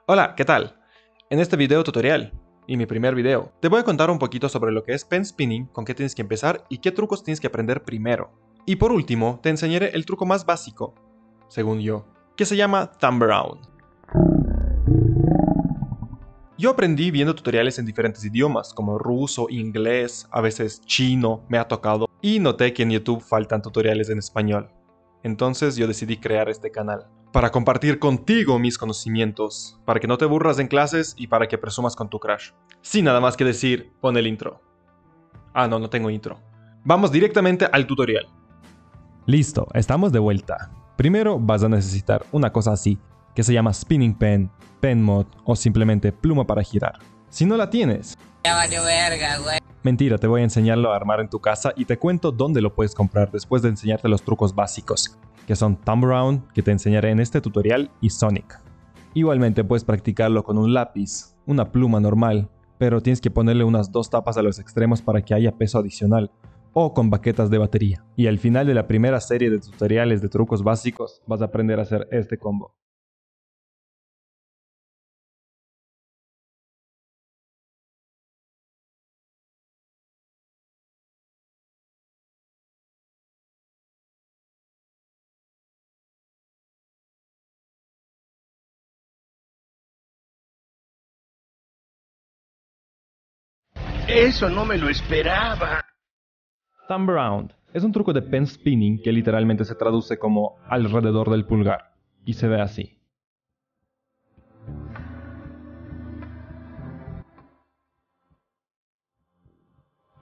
Hola, ¿qué tal? En este video tutorial, y mi primer video, te voy a contar un poquito sobre lo que es pen spinning, con qué tienes que empezar y qué trucos tienes que aprender primero. Y por último, te enseñaré el truco más básico, según yo, que se llama thumb around. Yo aprendí viendo tutoriales en diferentes idiomas, como ruso, inglés, a veces chino, me ha tocado, y noté que en YouTube faltan tutoriales en español. Entonces yo decidí crear este canal, para compartir contigo mis conocimientos, para que no te aburras en clases y para que presumas con tu crush. Sin nada más que decir, pon el intro. Ah, no tengo intro. Vamos directamente al tutorial. Listo, estamos de vuelta. Primero vas a necesitar una cosa así, que se llama spinning pen, pen mod o simplemente pluma para girar. Si no la tienes, Ya valió verga, güey. mentira, te voy a enseñarlo a armar en tu casa y te cuento dónde lo puedes comprar después de enseñarte los trucos básicos, que son thumb around, que te enseñaré en este tutorial, y Sonic. Igualmente puedes practicarlo con un lápiz, una pluma normal, pero tienes que ponerle unas 2 tapas a los extremos para que haya peso adicional, o con baquetas de batería. Y al final de la primera serie de tutoriales de trucos básicos, vas a aprender a hacer este combo. Eso no me lo esperaba. Thumb around es un truco de pen spinning que literalmente se traduce como alrededor del pulgar, y se ve así.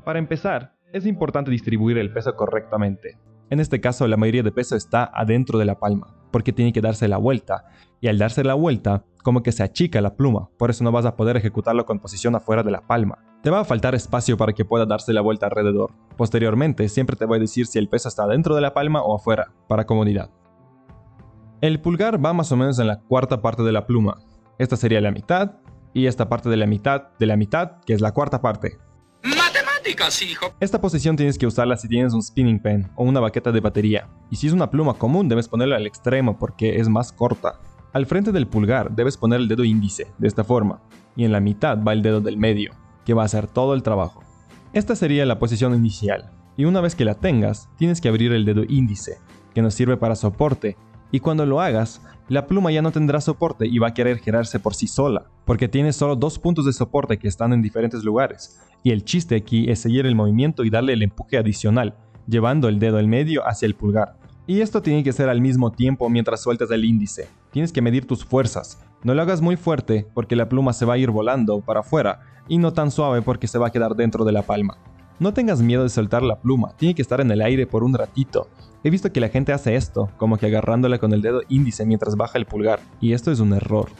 Para empezar, es importante distribuir el peso correctamente. En este caso, la mayoría de peso está adentro de la palma, porque tiene que darse la vuelta, y al darse la vuelta, como que se achica la pluma, por eso no vas a poder ejecutarlo con posición afuera de la palma. Te va a faltar espacio para que pueda darse la vuelta alrededor. Posteriormente, siempre te voy a decir si el peso está dentro de la palma o afuera, para comodidad. El pulgar va más o menos en la cuarta parte de la pluma. Esta sería la mitad, y esta parte de la mitad, que es la cuarta parte. Matemáticas, hijo. Esta posición tienes que usarla si tienes un spinning pen o una baqueta de batería. Y si es una pluma común, debes ponerla al extremo porque es más corta. Al frente del pulgar debes poner el dedo índice, de esta forma. Y en la mitad va el dedo del medio, que va a hacer todo el trabajo. Esta sería la posición inicial. Y una vez que la tengas, tienes que abrir el dedo índice, que nos sirve para soporte. Y cuando lo hagas, la pluma ya no tendrá soporte y va a querer girarse por sí sola, porque tiene solo 2 puntos de soporte que están en diferentes lugares. Y el chiste aquí es seguir el movimiento y darle el empuje adicional, llevando el dedo en medio hacia el pulgar. Y esto tiene que ser al mismo tiempo mientras sueltas el índice. Tienes que medir tus fuerzas. No lo hagas muy fuerte porque la pluma se va a ir volando para afuera, y no tan suave porque se va a quedar dentro de la palma. No tengas miedo de soltar la pluma, tiene que estar en el aire por un ratito. He visto que la gente hace esto, como que agarrándola con el dedo índice mientras baja el pulgar, y esto es un error.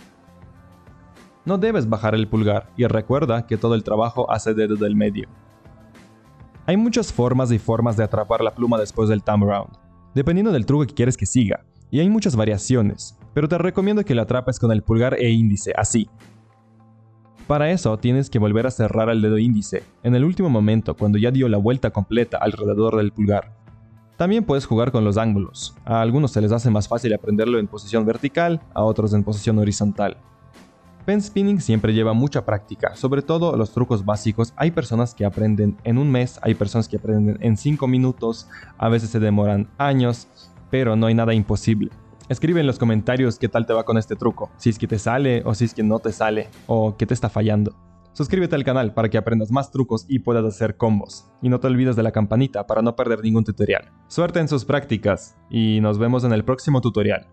No debes bajar el pulgar, y recuerda que todo el trabajo hace el dedo del medio. Hay muchas formas y formas de atrapar la pluma después del thumb around, dependiendo del truco que quieres que siga, y hay muchas variaciones, pero te recomiendo que la atrapes con el pulgar e índice, así. Para eso tienes que volver a cerrar el dedo índice, en el último momento cuando ya dio la vuelta completa alrededor del pulgar. También puedes jugar con los ángulos, a algunos se les hace más fácil aprenderlo en posición vertical, a otros en posición horizontal. Pen spinning siempre lleva mucha práctica, sobre todo los trucos básicos. Hay personas que aprenden en un mes, hay personas que aprenden en 5 minutos, a veces se demoran años, pero no hay nada imposible. Escribe en los comentarios qué tal te va con este truco, si es que te sale o si es que no te sale, o qué te está fallando. Suscríbete al canal para que aprendas más trucos y puedas hacer combos. Y no te olvides de la campanita para no perder ningún tutorial. Suerte en sus prácticas y nos vemos en el próximo tutorial.